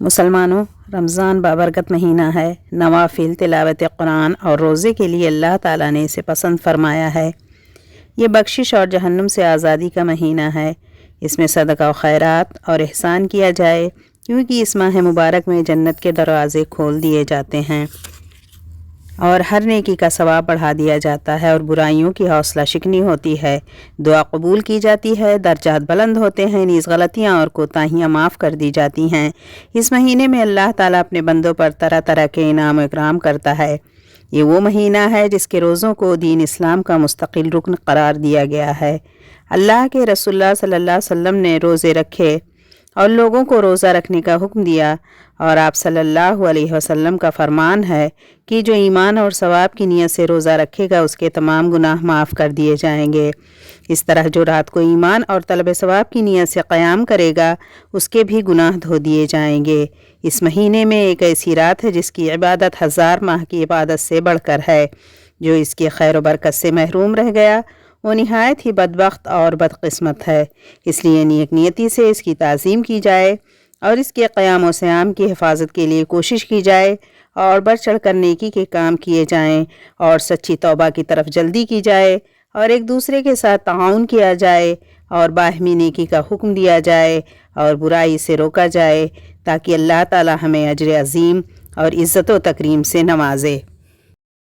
مسلمانوں، رمضان بابرکت مہینہ ہے۔ نوافل، تلاوت قرآن اور روزے کے لیے اللہ تعالیٰ نے اسے پسند فرمایا ہے۔ یہ بخشش اور جہنم سے آزادی کا مہینہ ہے۔ اس میں صدقہ و خیرات اور احسان کیا جائے، کیونکہ اس ماہ مبارک میں جنت کے دروازے کھول دیے جاتے ہیں اور ہر نیکی کا ثواب بڑھا دیا جاتا ہے اور برائیوں کی حوصلہ شکنی ہوتی ہے، دعا قبول کی جاتی ہے، درجات بلند ہوتے ہیں، نیز غلطیاں اور کوتاہیاں معاف کر دی جاتی ہیں۔ اس مہینے میں اللہ تعالیٰ اپنے بندوں پر طرح طرح کے انعام و اکرام کرتا ہے۔ یہ وہ مہینہ ہے جس کے روزوں کو دین اسلام کا مستقل رکن قرار دیا گیا ہے۔ اللہ کے رسول اللہ صلی اللہ علیہ وسلم نے روزے رکھے اور لوگوں کو روزہ رکھنے کا حکم دیا، اور آپ صلی اللہ علیہ وسلم کا فرمان ہے کہ جو ایمان اور ثواب کی نیت سے روزہ رکھے گا اس کے تمام گناہ معاف کر دیے جائیں گے۔ اس طرح جو رات کو ایمان اور طلب ثواب کی نیت سے قیام کرے گا اس کے بھی گناہ دھو دیے جائیں گے۔ اس مہینے میں ایک ایسی رات ہے جس کی عبادت 1000 ماہ کی عبادت سے بڑھ کر ہے۔ جو اس کی خیر و برکت سے محروم رہ گیا وہ نہایت ہی بدبخت اور بدقسمت ہے۔ اس لیے نیک نیتی سے اس کی تعظیم کی جائے اور اس کے قیام و صیام کی حفاظت کے لیے کوشش کی جائے اور بڑھ چڑھ کر نیکی کے کام کیے جائیں اور سچی توبہ کی طرف جلدی کی جائے اور ایک دوسرے کے ساتھ تعاون کیا جائے اور باہمی نیکی کا حکم دیا جائے اور برائی سے روکا جائے، تاکہ اللہ تعالی ہمیں اجر عظیم اور عزت و تکریم سے نوازے۔